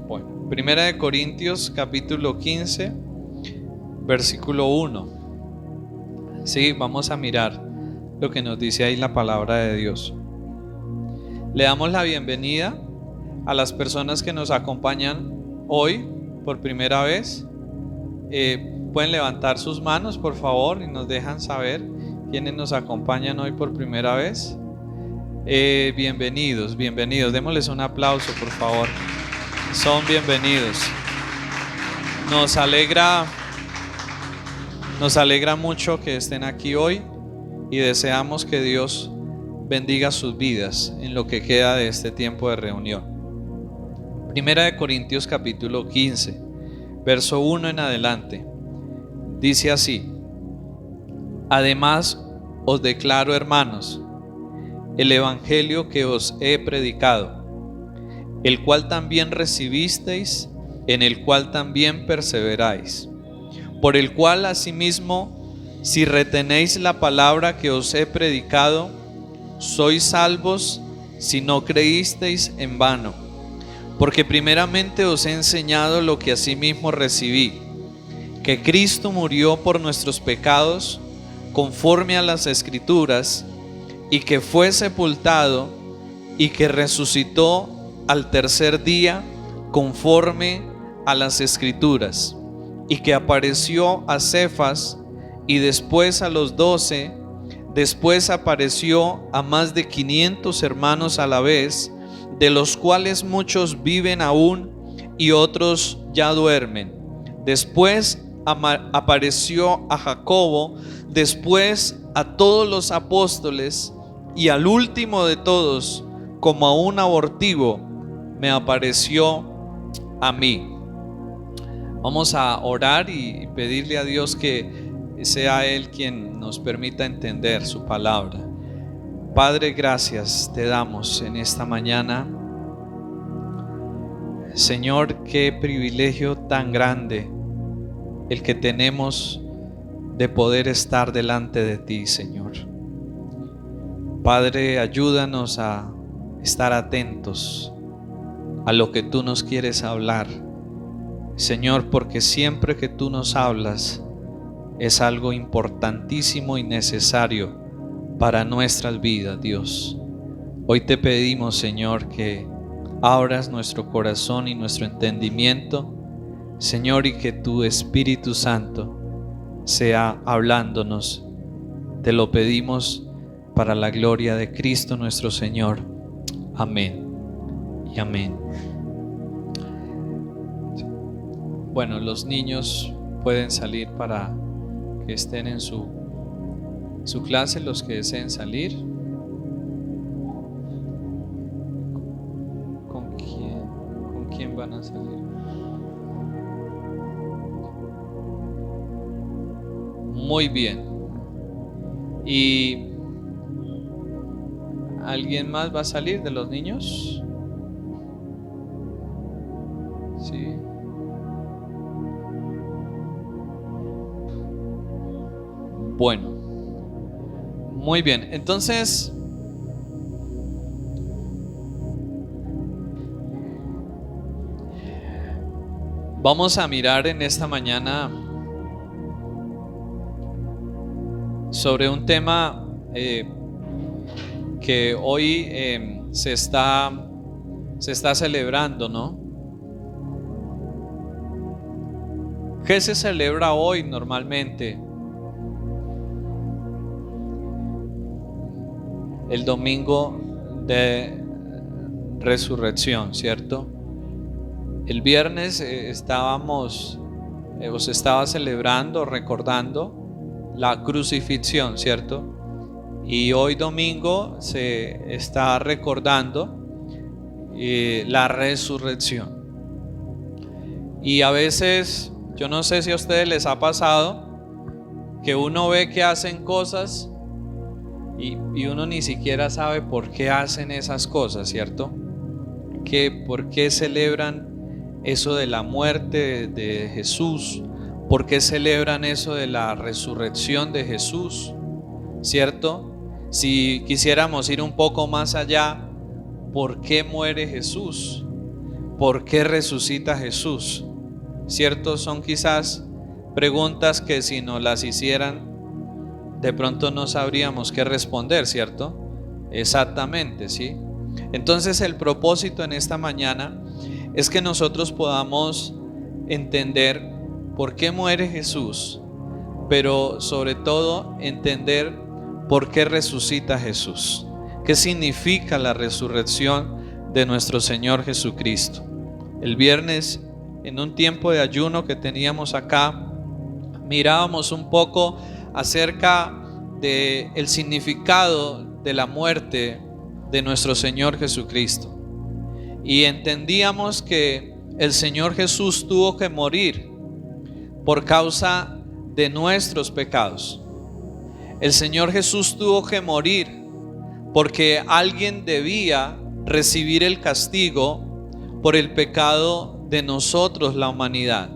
Bueno, Primera de Corintios capítulo 15, versículo 1. Sí, vamos a mirar lo que nos dice ahí la palabra de Dios. Le damos la bienvenida a las personas que nos acompañan hoy por primera vez. Pueden levantar sus manos, por favor, y nos dejan saber quiénes nos acompañan hoy por primera vez. Bienvenidos. Démosles un aplauso, por favor. Son bienvenidos. Nos alegra mucho que estén aquí hoy y deseamos que Dios bendiga sus vidas en lo que queda de este tiempo de reunión. Primera de Corintios capítulo 15, verso 1 en adelante. Dice así: Además os declaro, hermanos, el evangelio que os he predicado, el cual también recibisteis, en el cual también perseveráis, por el cual asimismo, si retenéis la palabra que os he predicado, sois salvos si no creísteis en vano. Porque primeramente os he enseñado lo que asimismo recibí, que Cristo murió por nuestros pecados, conforme a las Escrituras, y que fue sepultado, y que resucitó al tercer día, conforme a las Escrituras, y que apareció a Cefas, y después a los 12, después apareció a más de 500 hermanos a la vez, de los cuales muchos viven aún y otros ya duermen. Después apareció a Jacobo, después a todos los apóstoles, y al último de todos, como a un abortivo, me apareció a mí. Vamos a orar y pedirle a Dios que sea Él quien nos permita entender su palabra. Padre, gracias te damos en esta mañana. Señor, qué privilegio tan grande el que tenemos de poder estar delante de ti, Señor. Padre, ayúdanos a estar atentos a lo que tú nos quieres hablar, Señor, porque siempre que tú nos hablas es algo importantísimo y necesario para nuestras vidas, Dios. Hoy te pedimos, Señor, que abras nuestro corazón y nuestro entendimiento, Señor, y que tu Espíritu Santo sea hablándonos. Te lo pedimos para la gloria de Cristo nuestro Señor. Amén y amén. Bueno, los niños pueden salir para que estén en su clase, los que deseen salir. ¿Con quién van a salir? Muy bien. ¿Y alguien más va a salir de los niños? Sí. Bueno, muy bien. Entonces, vamos a mirar en esta mañana sobre un tema que hoy se está celebrando, ¿no? ¿Qué se celebra hoy normalmente? El domingo de resurrección, ¿cierto? El viernes os estaba celebrando, recordando la crucifixión, ¿cierto? Y hoy domingo se está recordando la resurrección. Y a veces, yo no sé si a ustedes les ha pasado que uno ve que hacen cosas y uno ni siquiera sabe por qué hacen esas cosas, ¿cierto? ¿Por qué celebran eso de la muerte de Jesús? ¿Por qué celebran eso de la resurrección de Jesús? ¿Cierto? Si quisiéramos ir un poco más allá, ¿por qué muere Jesús? ¿por qué resucita Jesús? ¿Cierto? Son quizás preguntas que si nos las hicieran, de pronto no sabríamos qué responder, ¿cierto? Exactamente, ¿sí? Entonces el propósito en esta mañana es que nosotros podamos entender por qué muere Jesús, pero sobre todo entender por qué resucita Jesús. ¿Qué significa la resurrección de nuestro Señor Jesucristo? El viernes, en un tiempo de ayuno que teníamos acá, mirábamos un poco acerca del significado de la muerte de nuestro Señor Jesucristo. Y entendíamos que el Señor Jesús tuvo que morir por causa de nuestros pecados. El Señor Jesús tuvo que morir porque alguien debía recibir el castigo por el pecado de nosotros, la humanidad.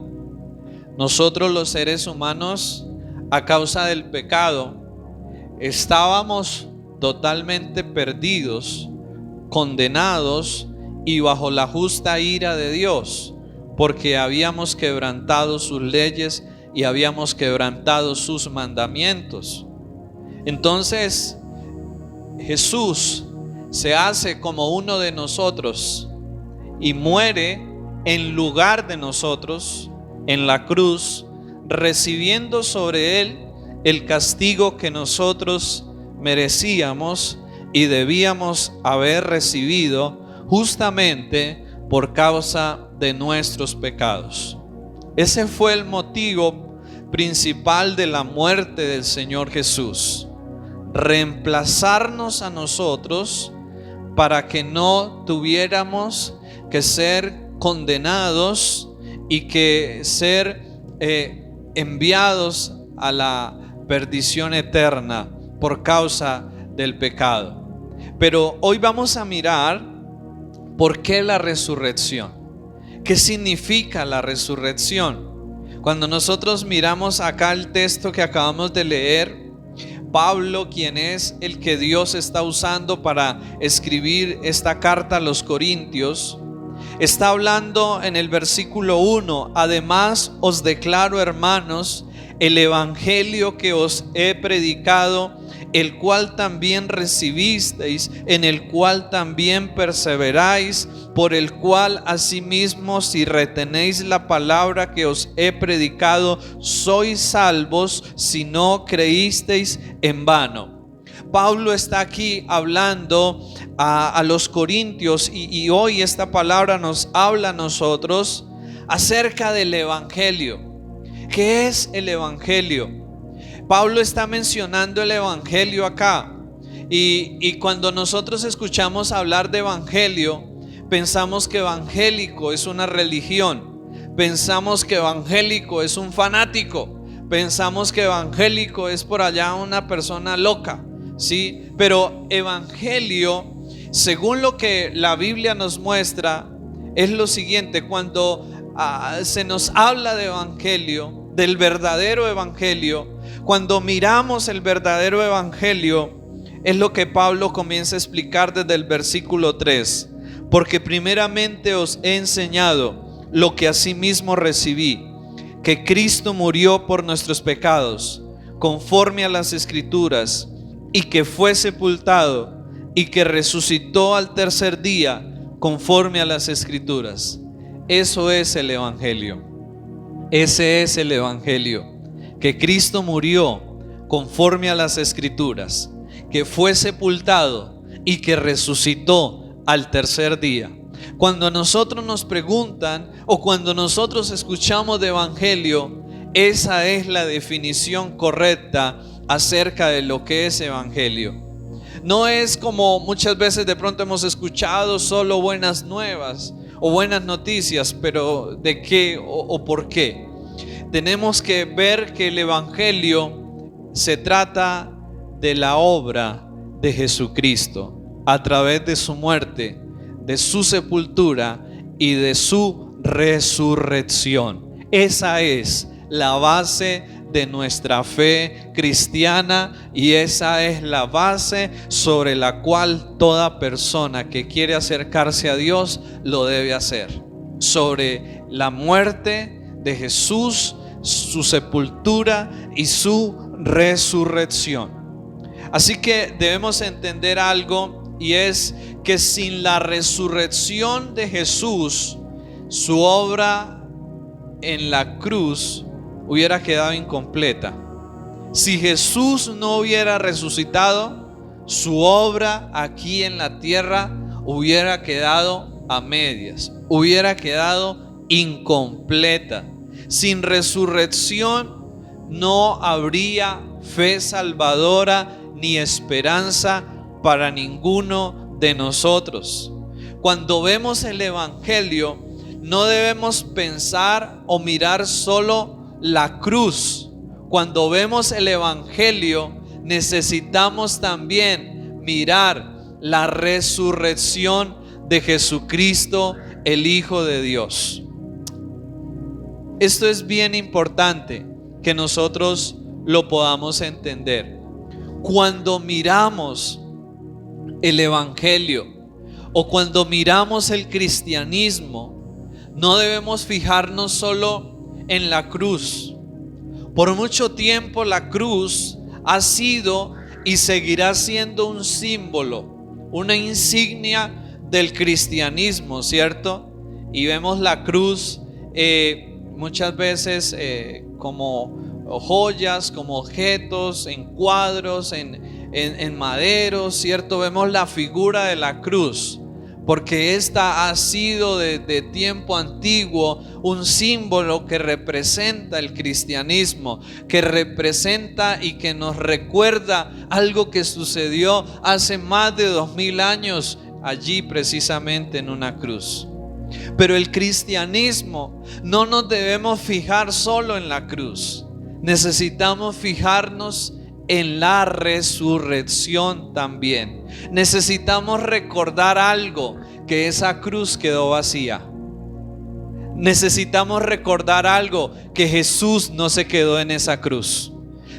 Nosotros los seres humanos, a causa del pecado, estábamos totalmente perdidos, condenados y bajo la justa ira de Dios, porque habíamos quebrantado sus leyes y habíamos quebrantado sus mandamientos. Entonces Jesús se hace como uno de nosotros y muere en lugar de nosotros en la cruz, recibiendo sobre él el castigo que nosotros merecíamos y debíamos haber recibido justamente por causa de nuestros pecados. Ese fue el motivo principal de la muerte del Señor Jesús: reemplazarnos a nosotros para que no tuviéramos que ser condenados y que ser enviados a la perdición eterna por causa del pecado. Pero hoy vamos a mirar por qué la resurrección. ¿Qué significa la resurrección? Cuando nosotros miramos acá el texto que acabamos de leer, Pablo, quien es el que Dios está usando para escribir esta carta a los Corintios, está hablando en el versículo 1: además os declaro, hermanos, el evangelio que os he predicado, el cual también recibisteis, en el cual también perseveráis, por el cual asimismo, si retenéis la palabra que os he predicado, sois salvos, si no creísteis en vano. Pablo está aquí hablando a los corintios y hoy esta palabra nos habla a nosotros acerca del evangelio. ¿Qué es el evangelio? Pablo está mencionando el evangelio acá y cuando nosotros escuchamos hablar de evangelio, pensamos que evangélico es una religión, pensamos que evangélico es un fanático, pensamos que evangélico es por allá una persona loca, ¿sí? Pero evangelio, según lo que la Biblia nos muestra, es lo siguiente: cuando se nos habla de evangelio, del verdadero evangelio, cuando miramos el verdadero evangelio, es lo que Pablo comienza a explicar desde el versículo 3. Porque primeramente os he enseñado lo que asimismo recibí, que Cristo murió por nuestros pecados, conforme a las Escrituras, y que fue sepultado, y que resucitó al tercer día, conforme a las Escrituras. Eso es el evangelio. Ese es el evangelio: que Cristo murió conforme a las Escrituras, que fue sepultado y que resucitó al tercer día. Cuando a nosotros nos preguntan o cuando nosotros escuchamos de evangelio, esa es la definición correcta acerca de lo que es evangelio. No es como muchas veces de pronto hemos escuchado solo buenas nuevas o buenas noticias, pero ¿de qué o por qué? Tenemos que ver que el evangelio se trata de la obra de Jesucristo a través de su muerte, de su sepultura y de su resurrección. Esa es la base de nuestra fe cristiana y esa es la base sobre la cual toda persona que quiere acercarse a Dios lo debe hacer. sobre la muerte de Jesús, su sepultura y su resurrección. Así que debemos entender algo, y es que sin la resurrección de Jesús, su obra en la cruz hubiera quedado incompleta. Si Jesús no hubiera resucitado, su obra aquí en la tierra hubiera quedado a medias, hubiera quedado incompleta. Sin resurrección no habría fe salvadora ni esperanza para ninguno de nosotros. Cuando vemos el Evangelio, no debemos pensar o mirar solo la cruz. Cuando vemos el Evangelio, necesitamos también mirar la resurrección de Jesucristo, el Hijo de Dios. Esto es bien importante que nosotros lo podamos entender. Cuando miramos el Evangelio o cuando miramos el cristianismo, no debemos fijarnos solo en la cruz. Por mucho tiempo la cruz ha sido y seguirá siendo un símbolo, una insignia del cristianismo, ¿cierto? Y vemos la cruz muchas veces como joyas, como objetos, en cuadros, en maderos, ¿cierto? Vemos la figura de la cruz, porque esta ha sido de tiempo antiguo un símbolo que representa el cristianismo, que representa y que nos recuerda algo que sucedió hace más de 2000 años allí precisamente en una cruz. Pero el cristianismo, no nos debemos fijar solo en la cruz, necesitamos fijarnos en la resurrección también. Necesitamos recordar algo, que esa cruz quedó vacía. Necesitamos recordar algo, que Jesús no se quedó en esa cruz.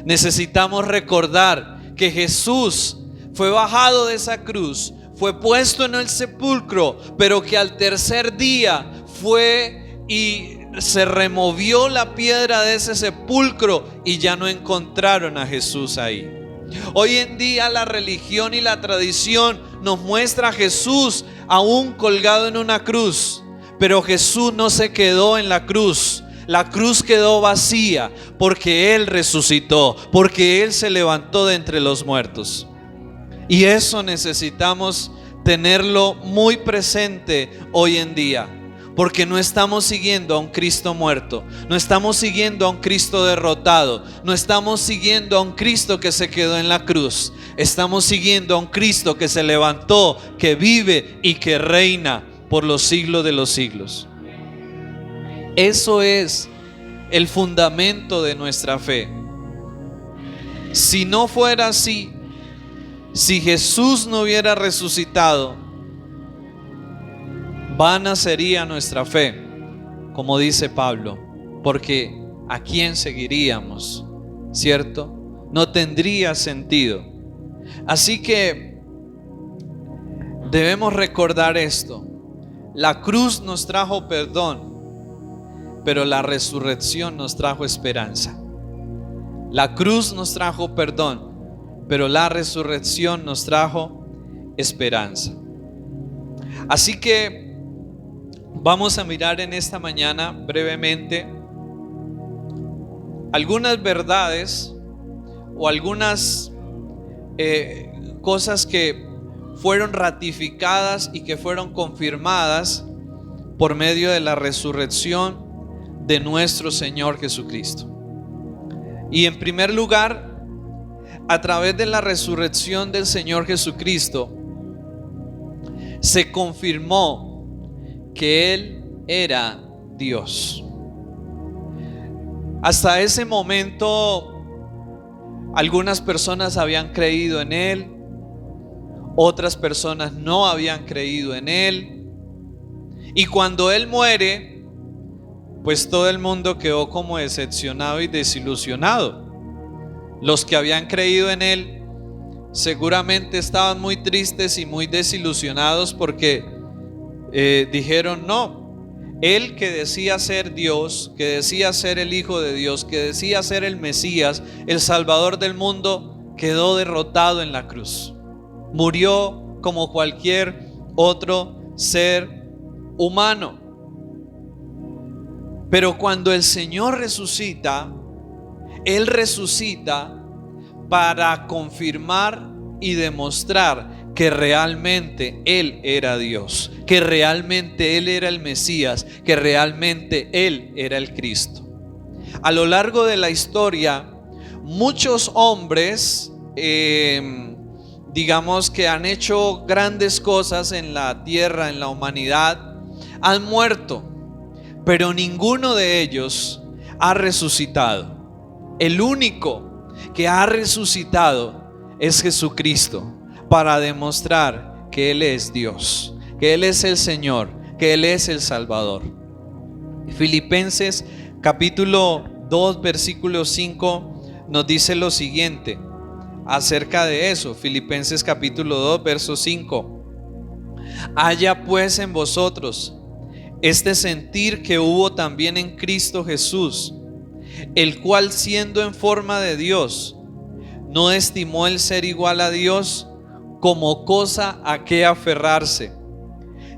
Necesitamos recordar que Jesús fue bajado de esa cruz, fue puesto en el sepulcro, pero que al tercer día fue y se removió la piedra de ese sepulcro y ya no encontraron a Jesús ahí. Hoy en día la religión y la tradición nos muestra a Jesús aún colgado en una cruz, pero Jesús no se quedó en la cruz. La cruz quedó vacía porque Él resucitó, porque Él se levantó de entre los muertos. Y eso necesitamos tenerlo muy presente hoy en día, porque no estamos siguiendo a un Cristo muerto, no estamos siguiendo a un Cristo derrotado, no estamos siguiendo a un Cristo que se quedó en la cruz. Estamos siguiendo a un Cristo que se levantó, que vive y que reina por los siglos de los siglos. Eso es el fundamento de nuestra fe. Si no fuera así, si Jesús no hubiera resucitado, vana sería nuestra fe, como dice Pablo, porque ¿a quién seguiríamos? ¿Cierto? No tendría sentido. Así que debemos recordar esto. La cruz nos trajo perdón, pero la resurrección nos trajo esperanza. La cruz nos trajo perdón, pero la resurrección nos trajo esperanza. Así que vamos a mirar en esta mañana brevemente algunas verdades o algunas cosas que fueron ratificadas y que fueron confirmadas por medio de la resurrección de nuestro Señor Jesucristo. Y en primer lugar, a través de la resurrección del Señor Jesucristo, se confirmó que Él era Dios. Hasta ese momento, algunas personas habían creído en Él, otras personas no habían creído en Él. Y cuando Él muere, pues todo el mundo quedó como decepcionado y desilusionado. Los que habían creído en Él seguramente estaban muy tristes y muy desilusionados porque dijeron: no, Él que decía ser Dios, que decía ser el Hijo de Dios, que decía ser el Mesías, el Salvador del mundo, quedó derrotado en la cruz. Murió como cualquier otro ser humano. Pero cuando el Señor resucita, Él resucita para confirmar y demostrar que realmente Él era Dios, que realmente Él era el Mesías, que realmente Él era el Cristo. A lo largo de la historia, muchos hombres, digamos que han hecho grandes cosas en la tierra, en la humanidad, han muerto, pero ninguno de ellos ha resucitado. El único que ha resucitado es Jesucristo, para demostrar que Él es Dios, que Él es el Señor, que Él es el Salvador. Filipenses capítulo 2 versículo 5 nos dice lo siguiente acerca de eso. Filipenses capítulo 2 verso 5: haya pues en vosotros este sentir que hubo también en Cristo Jesús, el cual siendo en forma de Dios, no estimó el ser igual a Dios como cosa a que aferrarse,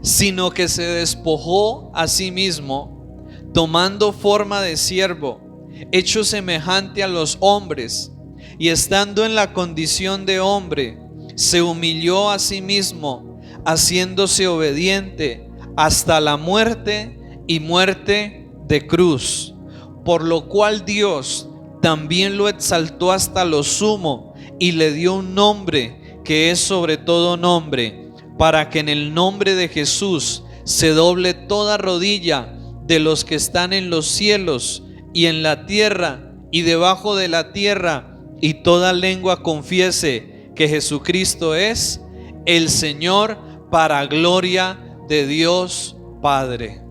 sino que se despojó a sí mismo, tomando forma de siervo, hecho semejante a los hombres, y estando en la condición de hombre, se humilló a sí mismo, haciéndose obediente hasta la muerte y muerte de cruz, por lo cual Dios también lo exaltó hasta lo sumo y le dio un nombre que es sobre todo nombre, para que en el nombre de Jesús se doble toda rodilla de los que están en los cielos y en la tierra y debajo de la tierra, y toda lengua confiese que Jesucristo es el Señor, para gloria de Dios Padre.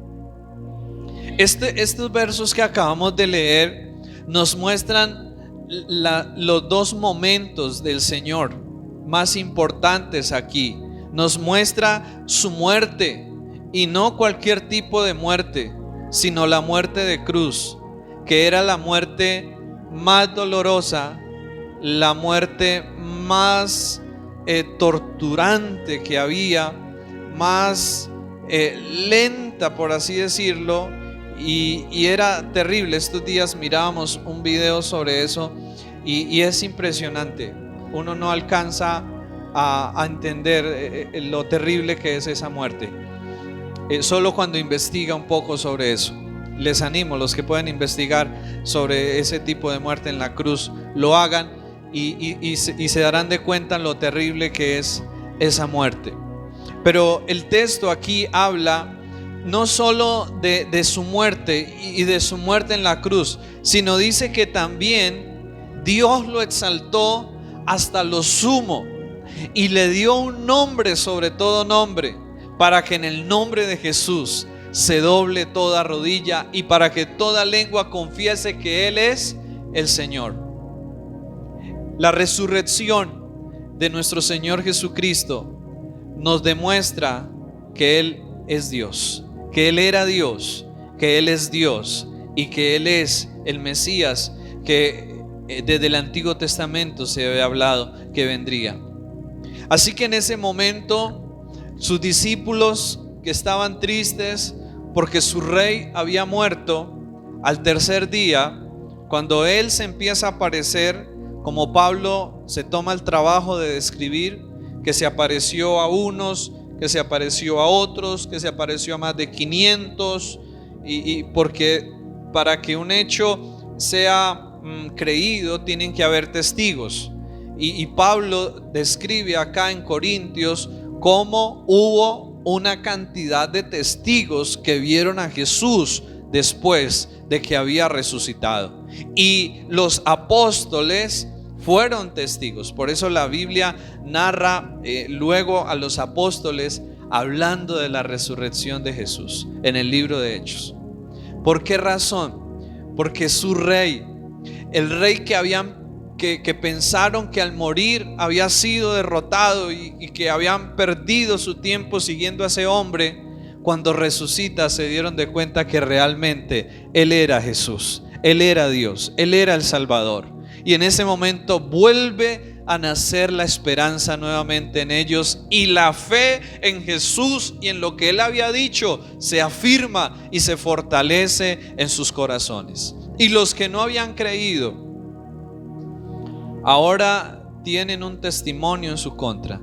Estos versos que acabamos de leer nos muestran los dos momentos del Señor más importantes aquí. Nos muestra su muerte, y no cualquier tipo de muerte, sino la muerte de cruz, que era la muerte más dolorosa, la muerte más torturante que había, más lenta, por así decirlo, y era terrible. Estos días mirábamos un video sobre eso y es impresionante. Uno no alcanza a entender lo terrible que es esa muerte, solo cuando investiga un poco sobre eso. Les animo, los que pueden investigar sobre ese tipo de muerte en la cruz, lo hagan y se darán de cuenta lo terrible que es esa muerte. Pero el texto aquí habla no solo de su muerte y de su muerte en la cruz, sino dice que también Dios lo exaltó hasta lo sumo y le dio un nombre sobre todo nombre, para que en el nombre de Jesús se doble toda rodilla y para que toda lengua confiese que Él es el Señor. La resurrección de nuestro Señor Jesucristo nos demuestra que Él es Dios, que Él era Dios, que Él es Dios y que Él es el Mesías que desde el Antiguo Testamento se había hablado que vendría. Así que en ese momento sus discípulos, que estaban tristes porque su rey había muerto, al tercer día, cuando Él se empieza a aparecer, como Pablo se toma el trabajo de describir, que se apareció a unos, que se apareció a otros, que se apareció a más de 500, y porque para que un hecho sea creído tienen que haber testigos, y Pablo describe acá en Corintios cómo hubo una cantidad de testigos que vieron a Jesús después de que había resucitado, y los apóstoles fueron testigos. Por eso la Biblia narra luego a los apóstoles hablando de la resurrección de Jesús en el libro de Hechos. ¿Por qué razón? Porque su rey, el rey que pensaron que al morir había sido derrotado y que habían perdido su tiempo siguiendo a ese hombre, cuando resucita se dieron de cuenta que realmente Él era Jesús, Él era Dios, Él era el Salvador. Y en ese momento vuelve a nacer la esperanza nuevamente en ellos, y la fe en Jesús y en lo que Él había dicho se afirma y se fortalece en sus corazones. Y los que no habían creído ahora tienen un testimonio en su contra,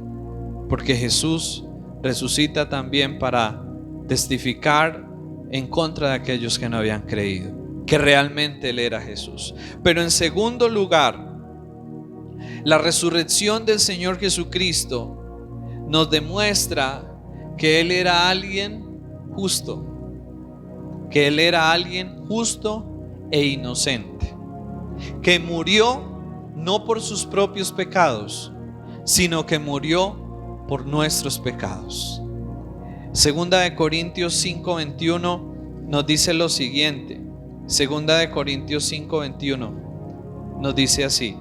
porque Jesús resucita también para testificar en contra de aquellos que no habían creído que realmente Él era Jesús. Pero en segundo lugar, la resurrección del Señor Jesucristo nos demuestra que Él era alguien justo, que Él era alguien justo e inocente, que murió no por sus propios pecados, sino que murió por nuestros pecados. Segunda de Corintios 5:21 nos dice lo siguiente. Segunda de Corintios 5:21 nos dice así: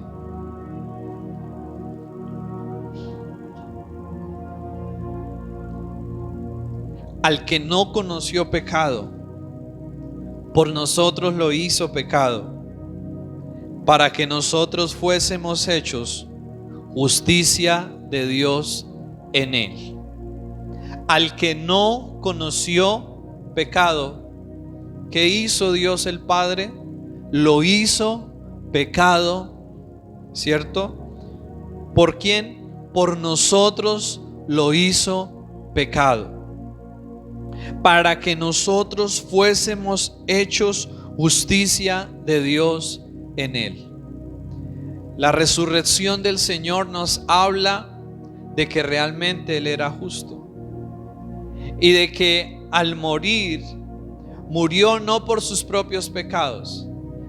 al que no conoció pecado, por nosotros lo hizo pecado, para que nosotros fuésemos hechos justicia de Dios en Él. Al que no conoció pecado, ¿qué hizo Dios el Padre? Lo hizo pecado, ¿cierto? ¿Por quién? Por nosotros lo hizo pecado, para que nosotros fuésemos hechos justicia de Dios en Él. La resurrección del Señor nos habla de que realmente Él era justo, y de que al morir, murió no por sus propios pecados,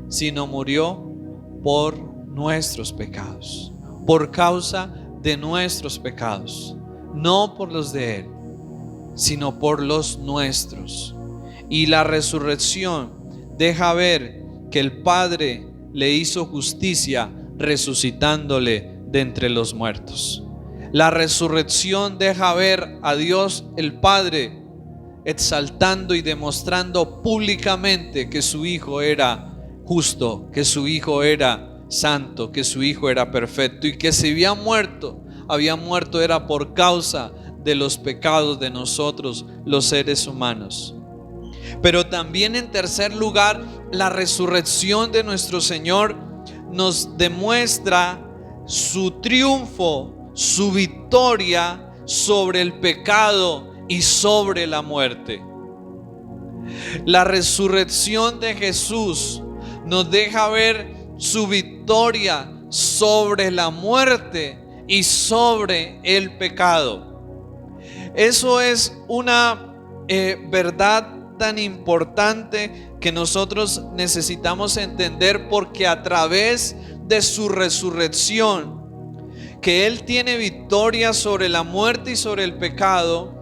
sino murió por nuestros pecados, por causa de nuestros pecados, no por los de Él, sino por los nuestros. Y la resurrección deja ver que el Padre le hizo justicia resucitándole de entre los muertos. La resurrección deja ver a Dios el Padre exaltando y demostrando públicamente que su Hijo era justo, que su Hijo era santo, que su Hijo era perfecto, y que si había muerto era por causa de los pecados de nosotros, los seres humanos. Pero también, en tercer lugar, la resurrección de nuestro Señor nos demuestra su triunfo, su victoria sobre el pecado y sobre la muerte. La resurrección de Jesús nos deja ver su victoria sobre la muerte y sobre el pecado. Eso es una verdad tan importante que nosotros necesitamos entender, porque a través de su resurrección, que Él tiene victoria sobre la muerte y sobre el pecado,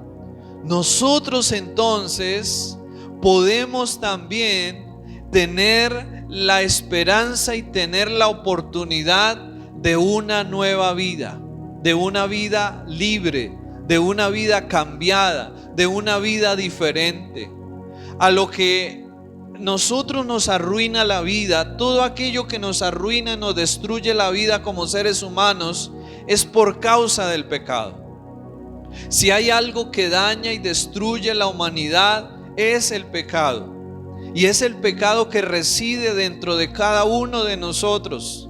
nosotros entonces podemos también tener la esperanza y tener la oportunidad de una nueva vida, de una vida libre, de una vida cambiada, de una vida diferente. A lo que nosotros nos arruina la vida, todo aquello que nos arruina, nos destruye la vida como seres humanos, es por causa del pecado. Si hay algo que daña y destruye la humanidad, es el pecado. Y es el pecado que reside dentro de cada uno de nosotros.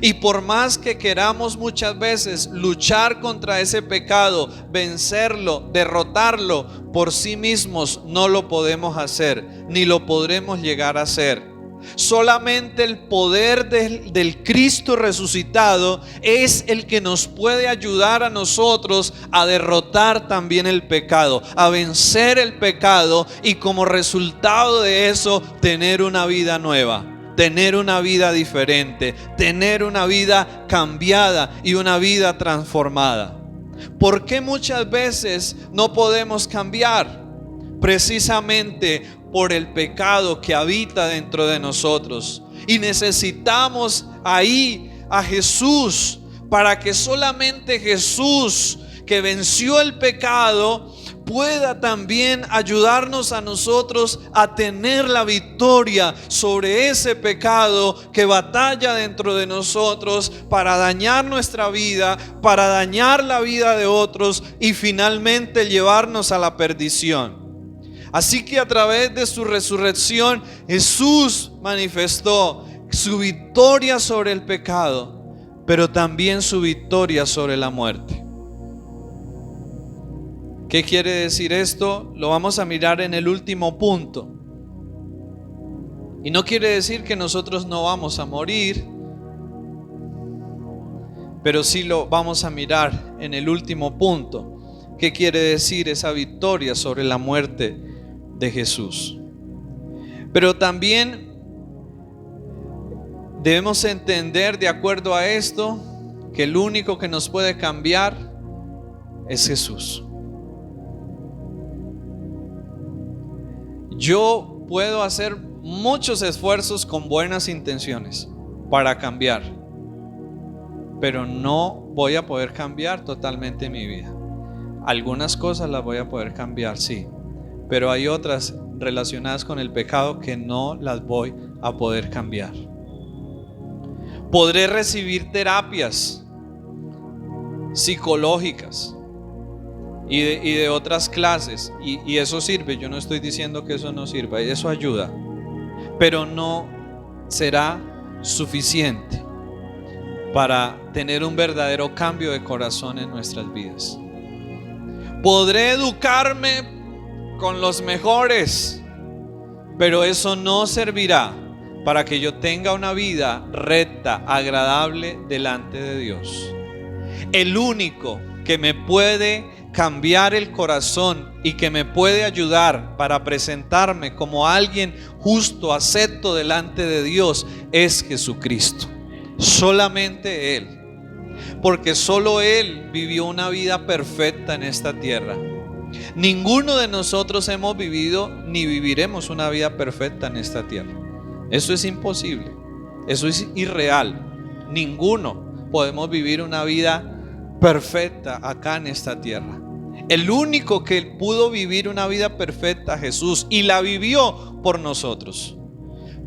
Y por más que queramos muchas veces luchar contra ese pecado, vencerlo, derrotarlo, por sí mismos no lo podemos hacer, ni lo podremos llegar a hacer. Solamente el poder del Cristo resucitado es el que nos puede ayudar a nosotros a derrotar también el pecado, a vencer el pecado, y como resultado de eso tener una vida nueva, tener una vida diferente, tener una vida cambiada y una vida transformada. ¿Por qué muchas veces no podemos cambiar? Precisamente por el pecado que habita dentro de nosotros. Y necesitamos ahí a Jesús, para que solamente Jesús, que venció el pecado, pueda también ayudarnos a nosotros a tener la victoria sobre ese pecado que batalla dentro de nosotros para dañar nuestra vida, para dañar la vida de otros y finalmente llevarnos a la perdición. Así que a través de su resurrección, Jesús manifestó su victoria sobre el pecado, pero también su victoria sobre la muerte. ¿Qué quiere decir esto? Lo vamos a mirar en el último punto. Y no quiere decir que nosotros no vamos a morir, pero sí lo vamos a mirar en el último punto. ¿Qué quiere decir esa victoria sobre la muerte de Jesús? Pero también debemos entender, de acuerdo a esto, que el único que nos puede cambiar es Jesús. Yo puedo hacer muchos esfuerzos con buenas intenciones para cambiar, pero no voy a poder cambiar totalmente mi vida. Algunas cosas las voy a poder cambiar, sí, pero hay otras relacionadas con el pecado que no las voy a poder cambiar. Podré recibir terapias psicológicas y de otras clases, y eso sirve. Yo no estoy diciendo que eso no sirva, eso ayuda, pero no será suficiente para tener un verdadero cambio de corazón en nuestras vidas. Podré educarme con los mejores, pero eso no servirá para que yo tenga una vida recta, agradable delante de Dios. El único que me puede cambiar el corazón y que me puede ayudar para presentarme como alguien justo, acepto delante de Dios, es Jesucristo. Solamente Él, porque solo Él vivió una vida perfecta en esta tierra. Ninguno de nosotros hemos vivido ni viviremos una vida perfecta en esta tierra. Eso es imposible, eso es irreal. Ninguno podemos vivir una vida perfecta acá en esta tierra. El único que pudo vivir una vida perfecta, Jesús, y la vivió por nosotros.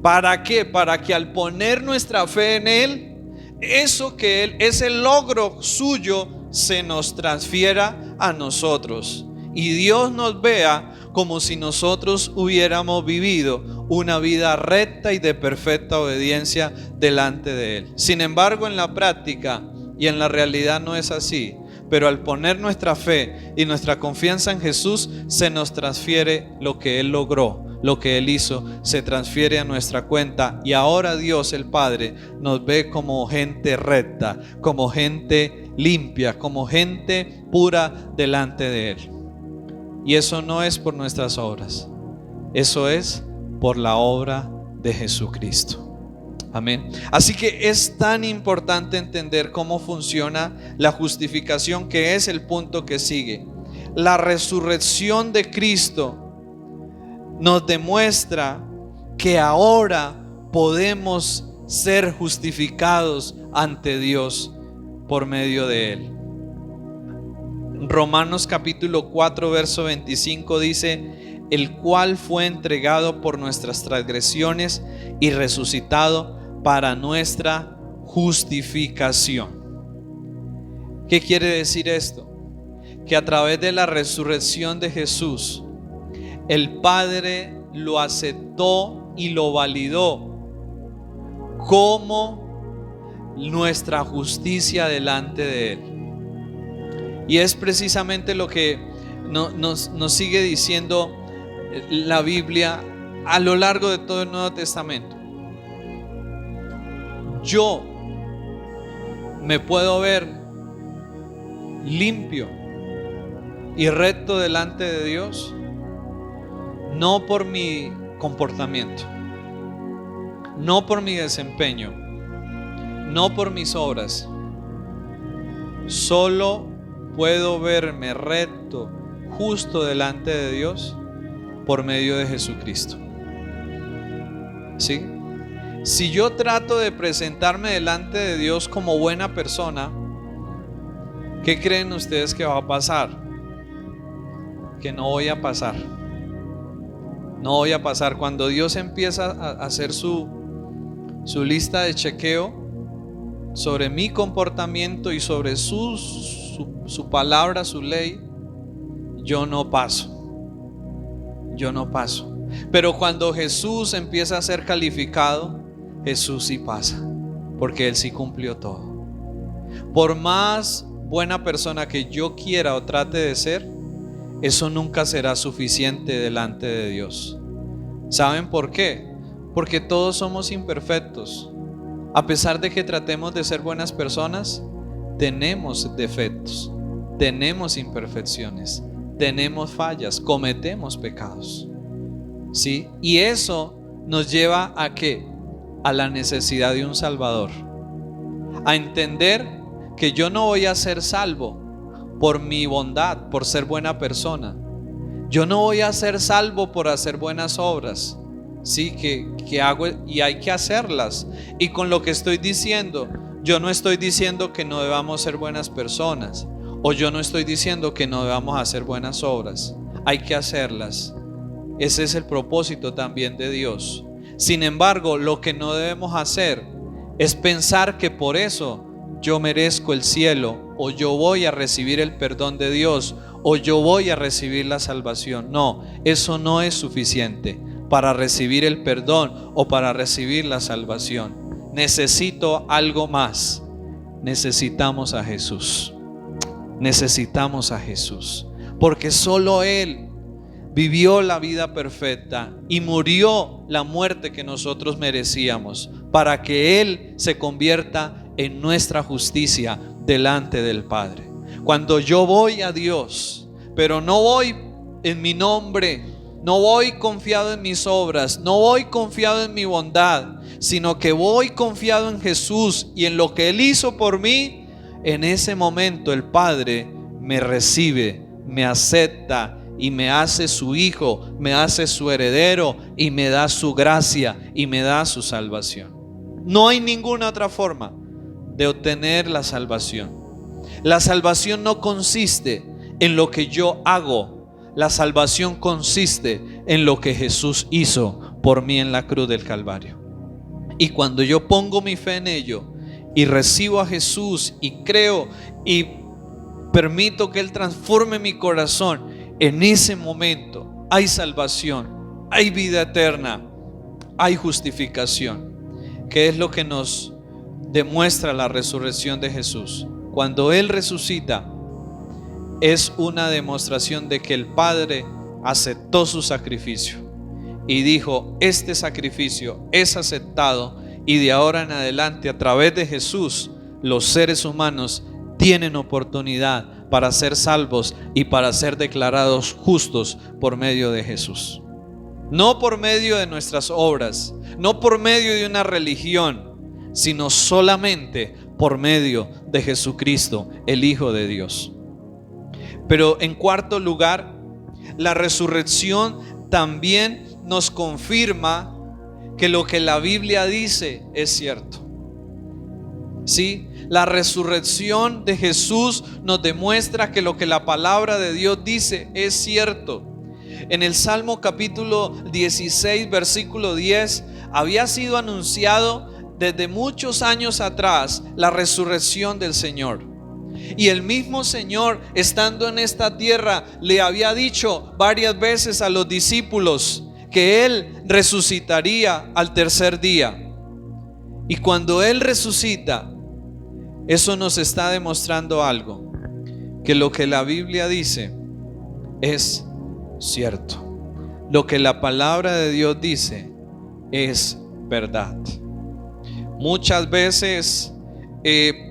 ¿Para qué? Para que al poner nuestra fe en Él, eso que Él, ese logro suyo, se nos transfiera a nosotros y Dios nos vea como si nosotros hubiéramos vivido una vida recta y de perfecta obediencia delante de Él. Sin embargo, en la práctica y en la realidad no es así. Pero al poner nuestra fe y nuestra confianza en Jesús, se nos transfiere lo que Él logró, lo que Él hizo, se transfiere a nuestra cuenta. Y ahora Dios el Padre nos ve como gente recta, como gente limpia, como gente pura delante de Él. Y eso no es por nuestras obras, eso es por la obra de Jesucristo. Amén. Así que es tan importante entender cómo funciona la justificación, que es el punto que sigue. La resurrección de Cristo nos demuestra que ahora podemos ser justificados ante Dios por medio de Él. Romanos capítulo 4 verso 25 dice: el cual fue entregado por nuestras transgresiones y resucitado para nuestra justificación. ¿Qué quiere decir esto? Que a través de la resurrección de Jesús, el Padre lo aceptó y lo validó como nuestra justicia delante de Él. Y es precisamente lo que nos sigue diciendo la Biblia a lo largo de todo el Nuevo Testamento. Yo me puedo ver limpio y recto delante de Dios, no por mi comportamiento, no por mi desempeño, no por mis obras. Solo puedo verme recto, justo delante de Dios por medio de Jesucristo. ¿Sí? Si yo trato de presentarme delante de Dios como buena persona, ¿qué creen ustedes que va a pasar? que no voy a pasar. No voy a pasar. Cuando Dios empieza a hacer su lista de chequeo sobre mi comportamiento y sobre su palabra, su ley, yo no paso. Yo no paso. Pero cuando Jesús empieza a ser calificado, Jesús sí pasa, porque Él sí cumplió todo. Por más buena persona que yo quiera o trate de ser, eso nunca será suficiente delante de Dios. ¿Saben por qué? Porque todos somos imperfectos. A pesar de que tratemos de ser buenas personas, tenemos defectos, tenemos imperfecciones, tenemos fallas, cometemos pecados. ¿Sí? Y eso nos lleva ¿a qué? A la necesidad de un Salvador. A entender que yo no voy a ser salvo por mi bondad, por ser buena persona. Yo no voy a ser salvo por hacer buenas obras. Sí, que hago y hay que hacerlas. Y con lo que estoy diciendo, yo no estoy diciendo que no debamos ser buenas personas, o yo no estoy diciendo que no debamos hacer buenas obras. Hay que hacerlas. Ese es el propósito también de Dios. Sin embargo, lo que no debemos hacer es pensar que por eso yo merezco el cielo, o yo voy a recibir el perdón de Dios, o yo voy a recibir la salvación. No, eso no es suficiente para recibir el perdón o para recibir la salvación. Necesito algo más. Necesitamos a Jesús. Necesitamos a Jesús, porque solo Él vivió la vida perfecta y murió la muerte que nosotros merecíamos, para que Él se convierta en nuestra justicia delante del Padre. Cuando yo voy a Dios, pero no voy en mi nombre, no voy confiado en mis obras, no voy confiado en mi bondad, sino que voy confiado en Jesús y en lo que Él hizo por mí, en ese momento el Padre me recibe, me acepta y me hace su hijo, me hace su heredero y me da su gracia y me da su salvación. No hay ninguna otra forma de obtener la salvación. La salvación no consiste en lo que yo hago. La salvación consiste en lo que Jesús hizo por mí en la cruz del Calvario. Y cuando yo pongo mi fe en ello y recibo a Jesús y creo y permito que Él transforme mi corazón, en ese momento hay salvación, hay vida eterna, hay justificación. ¿Qué es lo que nos demuestra la resurrección de Jesús? Cuando Él resucita, es una demostración de que el Padre aceptó su sacrificio y dijo: este sacrificio es aceptado, y de ahora en adelante, a través de Jesús, los seres humanos tienen oportunidad para ser salvos y para ser declarados justos por medio de Jesús. No por medio de nuestras obras, no por medio de una religión, sino solamente por medio de Jesucristo, el Hijo de Dios. Pero en cuarto lugar, la resurrección también nos confirma que lo que la Biblia dice es cierto. ¿Sí? La resurrección de Jesús nos demuestra que lo que la palabra de Dios dice es cierto. En el Salmo capítulo 16, versículo 10, había sido anunciado desde muchos años atrás la resurrección del Señor. Y el mismo Señor, estando en esta tierra, le había dicho varias veces a los discípulos que Él resucitaría al tercer día. Y cuando Él resucita, eso nos está demostrando algo, que lo que la Biblia dice es cierto. Lo que la palabra de Dios dice es verdad. Muchas veces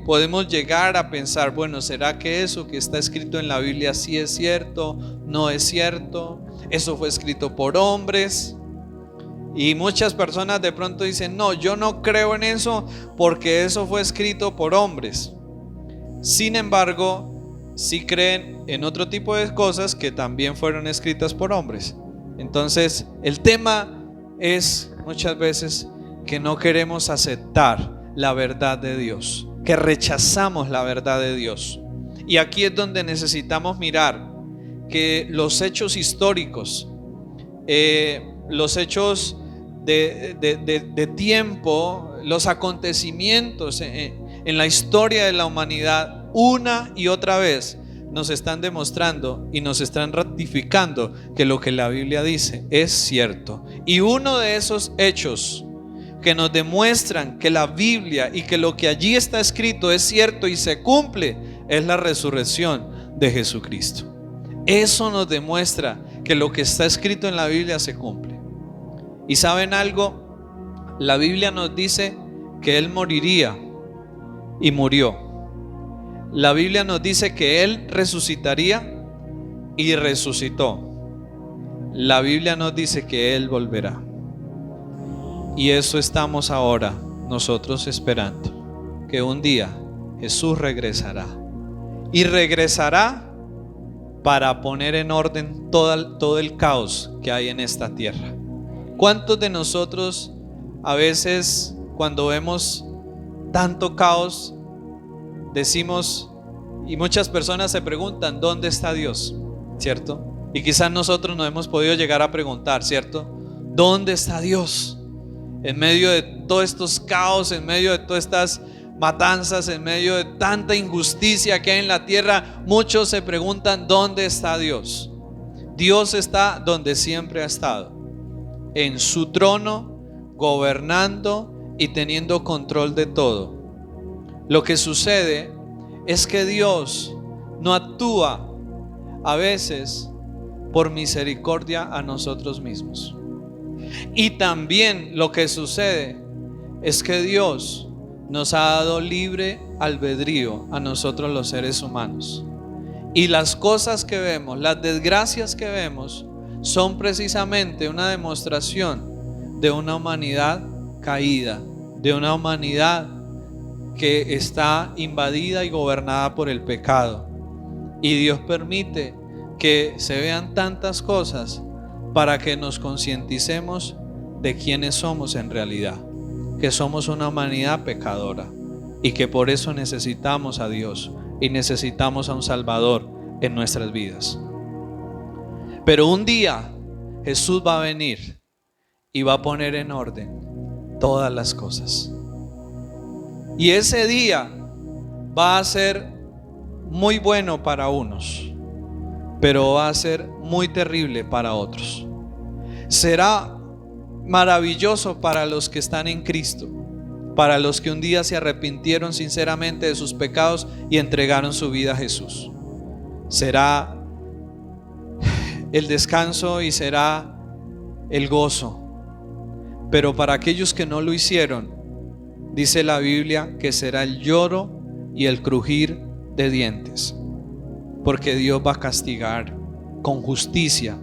podemos llegar a pensar: bueno, ¿será que eso que está escrito en la Biblia sí es cierto? ¿No es cierto? Eso fue escrito por hombres. Y muchas personas de pronto dicen: no, yo no creo en eso porque eso fue escrito por hombres. Sin embargo, sí creen en otro tipo de cosas que también fueron escritas por hombres. Entonces, el tema es muchas veces que no queremos aceptar la verdad de Dios, que rechazamos la verdad de Dios. Y aquí es donde necesitamos mirar que los hechos históricos, los hechos de tiempo, los acontecimientos en la historia de la humanidad, una y otra vez nos están demostrando y nos están ratificando que lo que la Biblia dice es cierto. Y uno de esos hechos que nos demuestran que la Biblia y que lo que allí está escrito es cierto y se cumple es la resurrección de Jesucristo. Eso nos demuestra que lo que está escrito en la Biblia se cumple. ¿Y saben algo? La Biblia nos dice que Él moriría y murió. La Biblia nos dice que Él resucitaría y resucitó. La Biblia nos dice que Él volverá. Y eso estamos ahora nosotros esperando, que un día Jesús regresará. Y regresará para poner en orden todo el caos que hay en esta tierra. ¿Cuántos de nosotros a veces cuando vemos tanto caos decimos, y muchas personas se preguntan, ¿dónde está Dios? ¿Cierto? Y quizás nosotros no hemos podido llegar a preguntar, ¿cierto? ¿Dónde está Dios? En medio de todos estos caos, en medio de todas estas matanzas, en medio de tanta injusticia que hay en la tierra, muchos se preguntan, ¿dónde está Dios? Dios está donde siempre ha estado, en su trono, gobernando y teniendo control de todo. Lo que sucede es que Dios no actúa a veces por misericordia a nosotros mismos. Y también lo que sucede es que Dios nos ha dado libre albedrío a nosotros los seres humanos. Y las cosas que vemos, las desgracias que vemos, son precisamente una demostración de una humanidad caída, de una humanidad que está invadida y gobernada por el pecado. Y Dios permite que se vean tantas cosas para que nos concienticemos de quiénes somos en realidad, que somos una humanidad pecadora y que por eso necesitamos a Dios y necesitamos a un Salvador en nuestras vidas. Pero un día Jesús va a venir y va a poner en orden todas las cosas. Y ese día va a ser muy bueno para unos, pero va a ser muy terrible para otros. Será maravilloso para los que están en Cristo, para los que un día se arrepintieron sinceramente de sus pecados y entregaron su vida a Jesús. Será el descanso y será el gozo. Pero para aquellos que no lo hicieron, dice la Biblia que será el lloro y el crujir de dientes, porque Dios va a castigar con justicia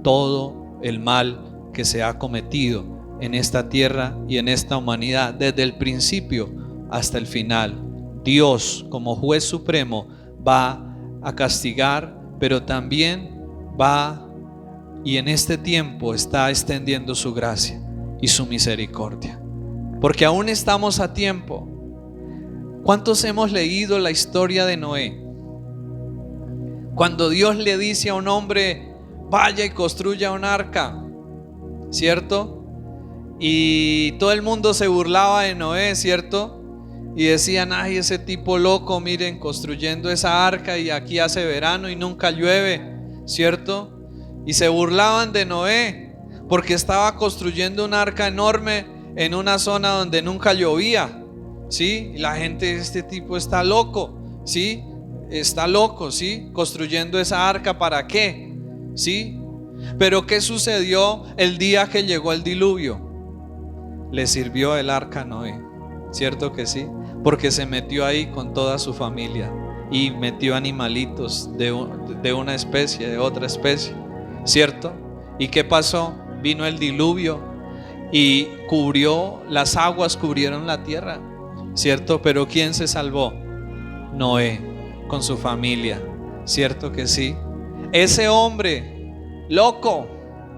todo el mal que se ha cometido en esta tierra y en esta humanidad desde el principio hasta el final. Dios, como juez supremo, va a castigar, pero también va y en este tiempo está extendiendo su gracia y su misericordia, porque aún estamos a tiempo. ¿Cuántos hemos leído la historia de Noé? Cuando Dios le dice a un hombre, vaya y construya un arca, ¿cierto? Y todo el mundo se burlaba de Noé, ¿cierto? Y decían, ay, ese tipo loco, miren, construyendo esa arca y aquí hace verano y nunca llueve, ¿cierto? Y se burlaban de Noé porque estaba construyendo un arca enorme en una zona donde nunca llovía, ¿sí? Y la gente, este tipo está loco, ¿sí? Está loco, ¿sí? Construyendo esa arca, ¿para qué? ¿Sí? Pero ¿qué sucedió el día que llegó el diluvio? Le sirvió el arca a Noé, ¿cierto que sí? Porque se metió ahí con toda su familia y metió animalitos de una especie, de otra especie, ¿cierto? ¿Y qué pasó? Vino el diluvio y las aguas cubrieron la tierra, ¿cierto? Pero ¿quién se salvó? Noé con su familia, ¿cierto que sí? Ese hombre loco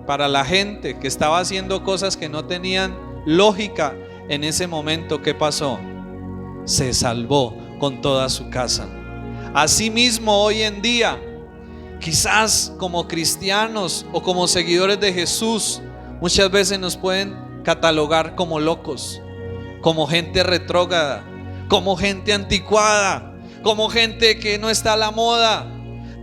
para la gente que estaba haciendo cosas que no tenían lógica en ese momento, ¿qué pasó? Se salvó con toda su casa. Asimismo, hoy en día quizás como cristianos o como seguidores de Jesús, muchas veces nos pueden catalogar como locos, como gente retrógrada, como gente anticuada, como gente que no está a la moda.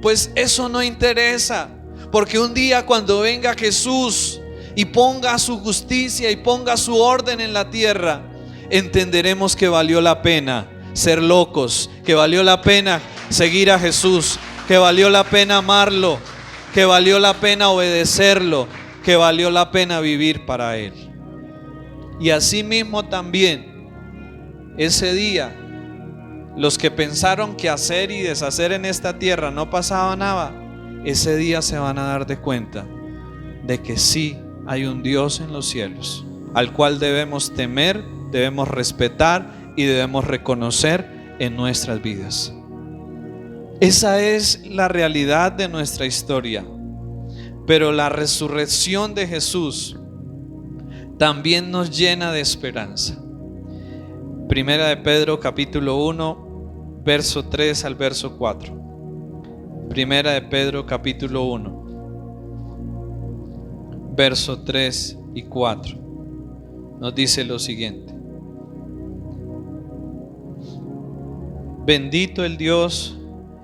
Pues eso no interesa, porque un día cuando venga Jesús y ponga su justicia y ponga su orden en la tierra, entenderemos que valió la pena ser locos, que valió la pena seguir a Jesús, que valió la pena amarlo, que valió la pena obedecerlo, que valió la pena vivir para Él. Y así mismo también, ese día, los que pensaron que hacer y deshacer en esta tierra no pasaba nada, ese día se van a dar de cuenta de que sí hay un Dios en los cielos, al cual debemos temer, debemos respetar y debemos reconocer en nuestras vidas. Esa es la realidad de nuestra historia. Pero la resurrección de Jesús también nos llena de esperanza. Primera de Pedro capítulo 1, verso 3 al verso 4. Primera de Pedro capítulo 1, verso 3 y 4. Nos dice lo siguiente: bendito el Dios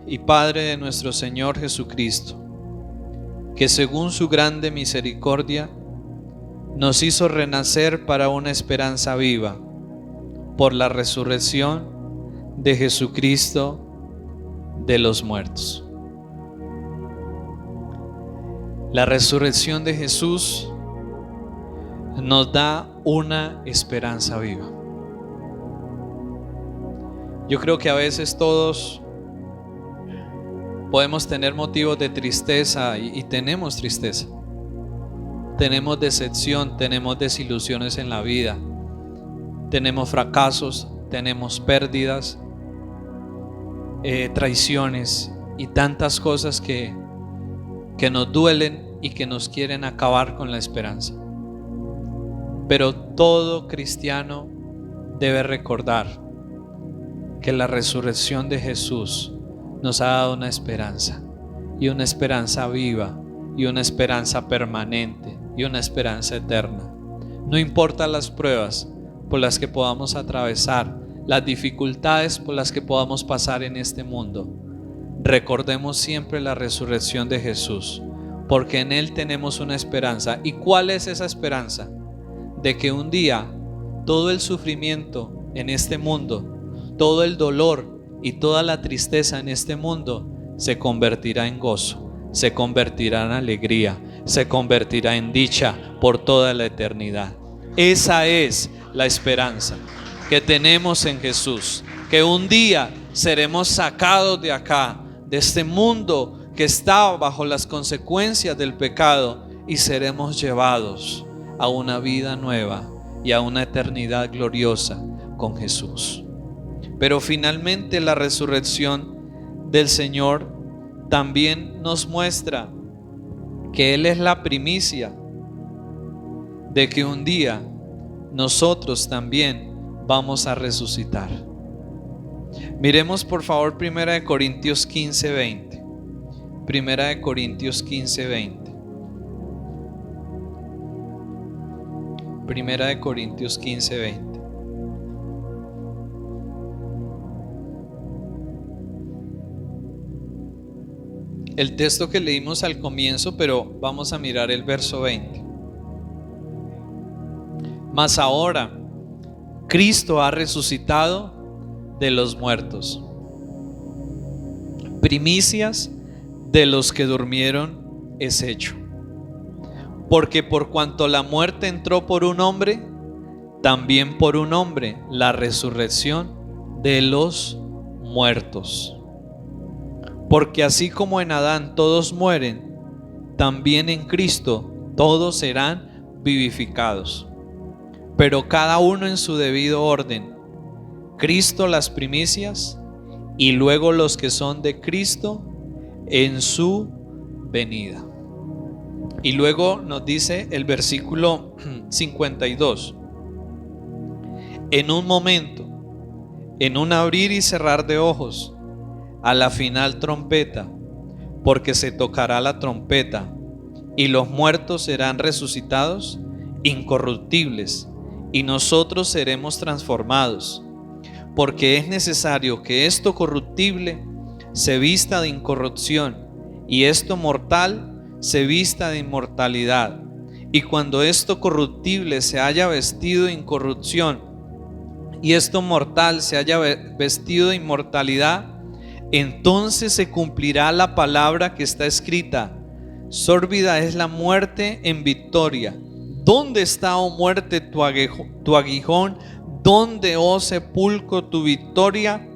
y Padre de nuestro Señor Jesucristo, que según su grande misericordia nos hizo renacer para una esperanza viva por la resurrección de Jesucristo de los muertos. La resurrección de Jesús nos da una esperanza viva. Yo creo que a veces todos podemos tener motivos de tristeza y tenemos tristeza. Tenemos decepción, tenemos desilusiones en la vida, tenemos fracasos, tenemos pérdidas, traiciones y tantas cosas que nos duelen y que nos quieren acabar con la esperanza. Pero todo cristiano debe recordar que la resurrección de Jesús nos ha dado una esperanza, y una esperanza viva, y una esperanza permanente, y una esperanza eterna. No importa las pruebas por las que podamos atravesar, las dificultades por las que podamos pasar en este mundo, recordemos siempre la resurrección de Jesús, porque en Él tenemos una esperanza. ¿Y cuál es esa esperanza? De que un día todo el sufrimiento en este mundo, todo el dolor y toda la tristeza en este mundo se convertirá en gozo, se convertirá en alegría, se convertirá en dicha por toda la eternidad. Esa es la esperanza que tenemos en Jesús, que un día seremos sacados de acá, de este mundo que está bajo las consecuencias del pecado, y seremos llevados a una vida nueva y a una eternidad gloriosa con Jesús. Pero finalmente la resurrección del Señor también nos muestra que Él es la primicia de que un día nosotros también vamos a resucitar. Miremos por favor 1 Corintios 15:20. 1 Corintios 15:20. 1 Corintios 15:20. El texto que leímos al comienzo, pero vamos a mirar el verso 20. Mas ahora Cristo ha resucitado de los muertos, primicias de los que durmieron es hecho. Porque por cuanto la muerte entró por un hombre, también por un hombre la resurrección de los muertos. Porque así como en Adán todos mueren, también en Cristo todos serán vivificados, pero cada uno en su debido orden. Cristo las primicias, y luego los que son de Cristo en su venida. Y luego nos dice el versículo 52: en un momento, en un abrir y cerrar de ojos, a la final trompeta, porque se tocará la trompeta, y los muertos serán resucitados incorruptibles, y nosotros seremos transformados, porque es necesario que esto corruptible se vista de incorrupción, y esto mortal se vista de inmortalidad. Y cuando esto corruptible se haya vestido de incorrupción, y esto mortal se haya vestido de inmortalidad, entonces se cumplirá la palabra que está escrita: sórbida es la muerte en victoria. ¿Dónde está, oh muerte, tu aguijón? ¿Dónde, oh sepulcro, tu victoria?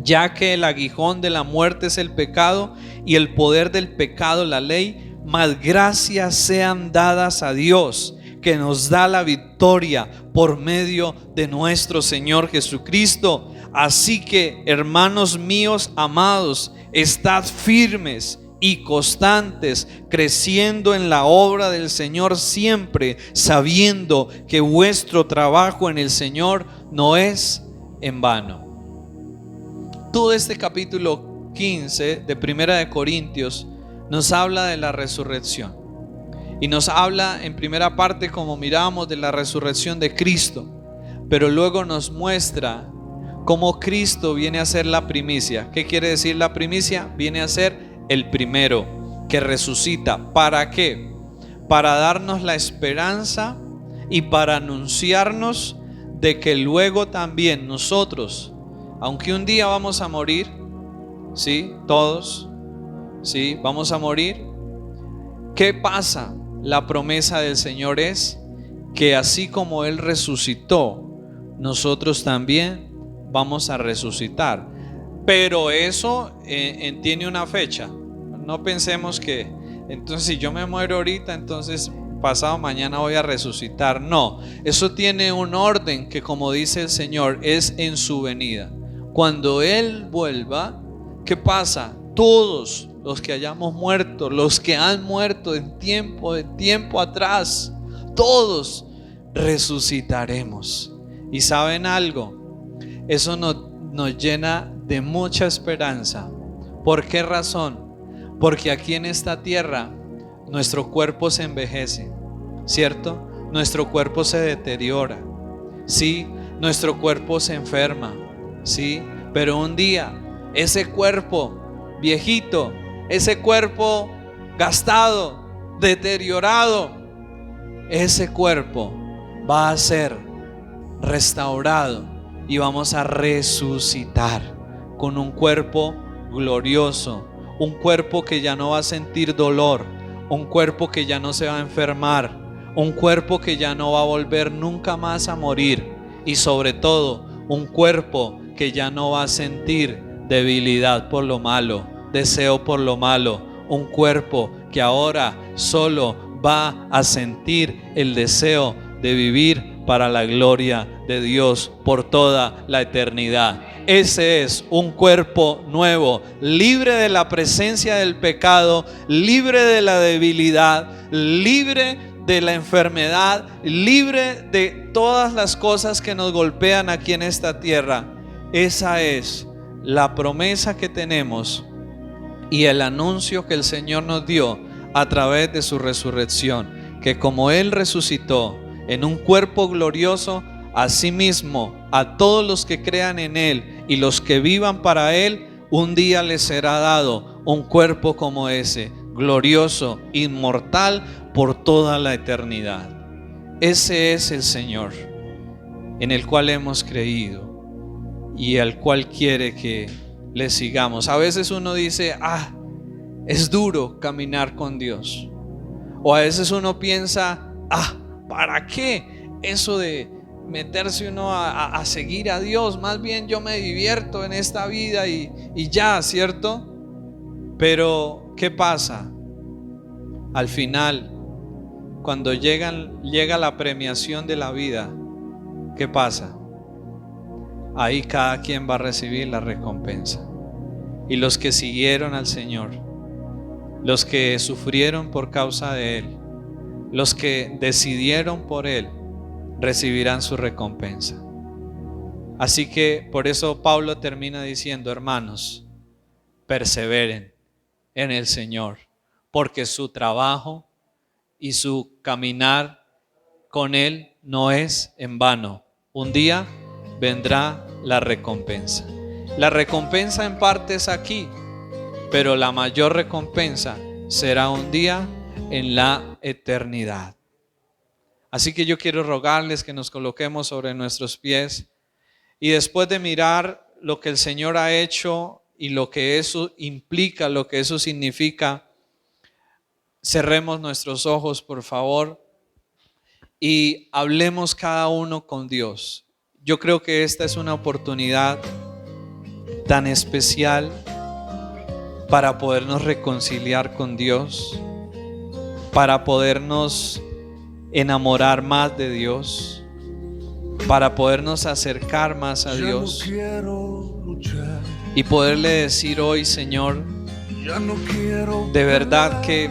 Ya que el aguijón de la muerte es el pecado, y el poder del pecado la ley. Mas gracias sean dadas a Dios, que nos da la victoria por medio de nuestro Señor Jesucristo. Así que, hermanos míos amados, estad firmes y constantes, creciendo en la obra del Señor siempre, sabiendo que vuestro trabajo en el Señor no es en vano. Todo este capítulo 15 de Primera de Corintios nos habla de la resurrección. Y nos habla en primera parte, como miramos, de la resurrección de Cristo. Pero luego nos muestra cómo Cristo viene a ser la primicia. ¿Qué quiere decir la primicia? Viene a ser el primero que resucita. ¿Para qué? Para darnos la esperanza y para anunciarnos de que luego también nosotros, aunque un día vamos a morir, ¿sí? Todos, ¿sí? Vamos a morir. ¿Qué pasa? La promesa del Señor es que así como Él resucitó, nosotros también vamos a resucitar. Pero eso tiene una fecha. No pensemos que entonces si yo me muero ahorita, entonces pasado mañana voy a resucitar. No, eso tiene un orden que, como dice el Señor, es en su venida. Cuando Él vuelva, ¿qué pasa? Todos los que hayamos muerto, los que han muerto de tiempo atrás, todos resucitaremos. Y ¿saben algo? Eso nos llena de mucha esperanza. ¿Por qué razón? Porque aquí en esta tierra nuestro cuerpo se envejece, ¿cierto? Nuestro cuerpo se deteriora, sí, nuestro cuerpo se enferma, sí, pero un día ese cuerpo viejito, ese cuerpo gastado, deteriorado, ese cuerpo va a ser restaurado y vamos a resucitar con un cuerpo glorioso, un cuerpo que ya no va a sentir dolor, un cuerpo que ya no se va a enfermar, un cuerpo que ya no va a volver nunca más a morir, y sobre todo un cuerpo que ya no va a sentir debilidad por lo malo, deseo por lo malo, un cuerpo que ahora solo va a sentir el deseo de vivir para la gloria de Dios por toda la eternidad. Ese es un cuerpo nuevo, libre de la presencia del pecado, libre de la debilidad, libre de la enfermedad, libre de todas las cosas que nos golpean aquí en esta tierra. Esa es la promesa que tenemos y el anuncio que el Señor nos dio a través de su resurrección, que como Él resucitó en un cuerpo glorioso, asimismo a todos los que crean en Él y los que vivan para Él, un día les será dado un cuerpo como ese, glorioso, inmortal por toda la eternidad. Ese es el Señor en el cual hemos creído y al cual quiere que le sigamos. A veces uno dice, es duro caminar con Dios. O a veces uno piensa, ¿para qué eso de meterse uno a seguir a Dios? Más bien yo me divierto en esta vida y ya, ¿cierto? Pero ¿qué pasa? Al final, cuando llega la premiación de la vida, ¿qué pasa? Ahí cada quien va a recibir la recompensa. Y los que siguieron al Señor, los que sufrieron por causa de Él, los que decidieron por Él, recibirán su recompensa. Así que por eso Pablo termina diciendo, hermanos, perseveren en el Señor, porque su trabajo y su caminar con Él no es en vano. Un día vendrá la recompensa. La recompensa en parte es aquí, pero la mayor recompensa será un día en la eternidad. Así que yo quiero rogarles que nos coloquemos sobre nuestros pies y después de mirar lo que el Señor ha hecho y lo que eso implica, lo que eso significa, cerremos nuestros ojos, por favor, y hablemos cada uno con Dios. Yo creo que esta es una oportunidad tan especial para podernos reconciliar con Dios, para podernos enamorar más de Dios, para podernos acercar más a Dios y poderle decir hoy: Señor, de verdad que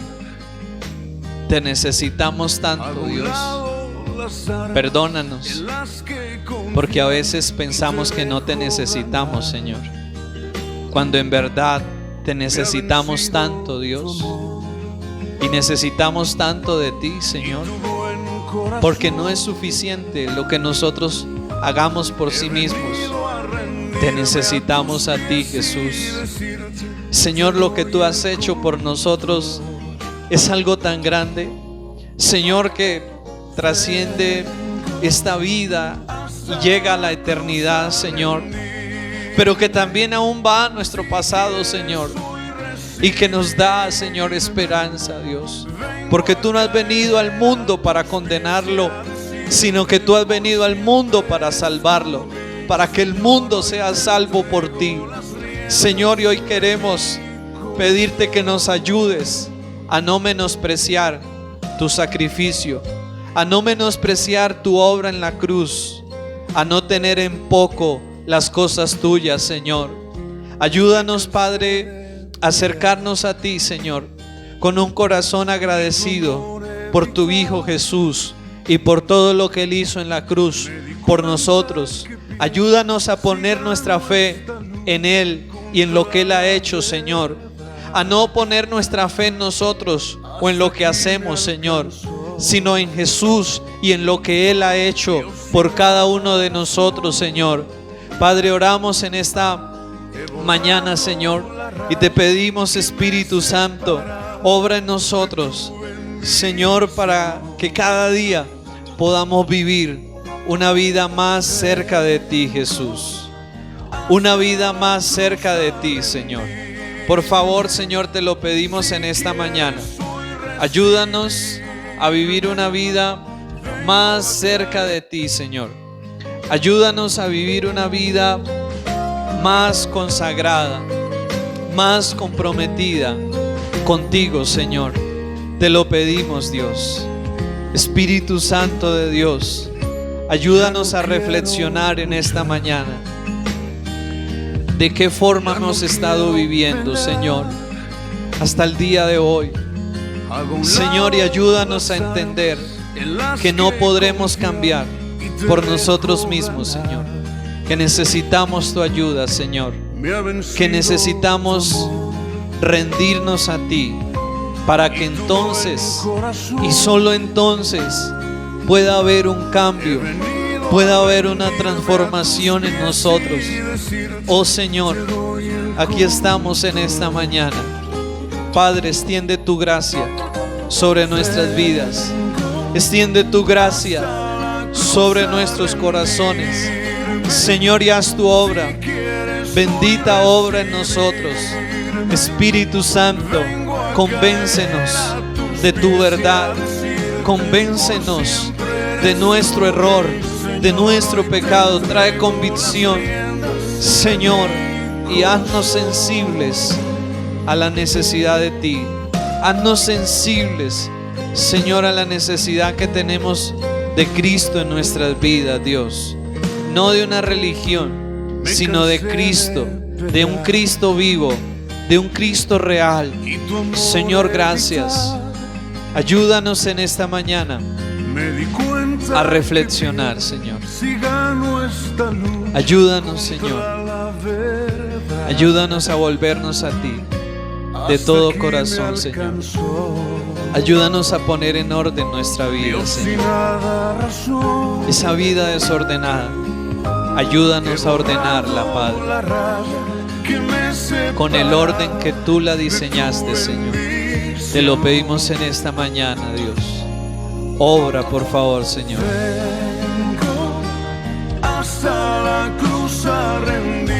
te necesitamos tanto, Dios. Perdónanos, porque a veces pensamos que no te necesitamos, Señor, cuando en verdad te necesitamos tanto, Dios, y necesitamos tanto de ti, Señor, porque no es suficiente lo que nosotros hagamos por sí mismos. Te necesitamos a ti, Jesús. Señor, lo que tú has hecho por nosotros es algo tan grande, Señor, que trasciende esta vida y llega a la eternidad, Señor, pero que también aún va a nuestro pasado, Señor, y que nos da, Señor, esperanza, Dios, porque tú no has venido al mundo para condenarlo, sino que tú has venido al mundo para salvarlo, para que el mundo sea salvo por ti, Señor. Y hoy queremos pedirte que nos ayudes a no menospreciar tu sacrificio, a no menospreciar tu obra en la cruz, a no tener en poco las cosas tuyas, Señor. Ayúdanos, Padre, a acercarnos a ti, Señor, con un corazón agradecido por tu Hijo Jesús y por todo lo que Él hizo en la cruz por nosotros. Ayúdanos a poner nuestra fe en Él y en lo que Él ha hecho, Señor. A no poner nuestra fe en nosotros o en lo que hacemos, Señor, sino en Jesús y en lo que Él ha hecho por cada uno de nosotros, Señor. Padre, oramos en esta mañana, Señor, y te pedimos, Espíritu Santo, obra en nosotros, Señor, para que cada día podamos vivir una vida más cerca de ti, Jesús. Una vida más cerca de ti, Señor. Por favor, Señor, te lo pedimos en esta mañana. Ayúdanos a vivir una vida más cerca de ti, Señor. Ayúdanos a vivir una vida más consagrada, más comprometida contigo, Señor. Te lo pedimos, Dios. Espíritu Santo de Dios, ayúdanos a reflexionar en esta mañana. ¿De qué forma hemos estado viviendo, Señor, hasta el día de hoy? Señor, y ayúdanos a entender que no podremos cambiar por nosotros mismos, Señor, que necesitamos tu ayuda, Señor, que necesitamos rendirnos a ti para que entonces y solo entonces pueda haber un cambio, pueda haber una transformación en nosotros. Oh Señor, aquí estamos en esta mañana. Padre, extiende tu gracia sobre nuestras vidas. Extiende tu gracia sobre nuestros corazones. Señor, y haz tu obra. Bendita obra en nosotros. Espíritu Santo, convéncenos de tu verdad. Convéncenos de nuestro error, de nuestro pecado. Trae convicción, Señor, y haznos sensibles a la necesidad de ti. Haznos sensibles, Señor, a la necesidad que tenemos de Cristo en nuestras vidas, Dios. No de una religión, sino de Cristo, de un Cristo vivo, de un Cristo real. Señor, gracias. Ayúdanos en esta mañana a reflexionar, Señor. Ayúdanos, Señor. Ayúdanos a volvernos a ti. de todo corazón, Señor. Ayúdanos a poner en orden nuestra vida, Señor. Esa vida desordenada, ayúdanos a ordenarla, Padre, con el orden que tú la diseñaste, Señor. Te lo pedimos en esta mañana, Dios. Obra, por favor, Señor. Hasta la cruz a rendirme.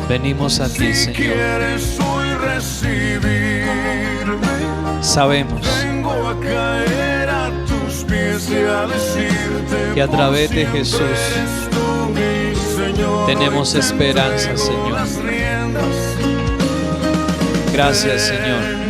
Venimos a ti, Si Señor. quieres hoy recibirme, Sabemos vengo a caer a tus pies y a decirte que a través de por Jesús siempre eres tú, mi Señor. tenemos Hoy te esperanza, entrego Señor. las riendas. Gracias, Señor.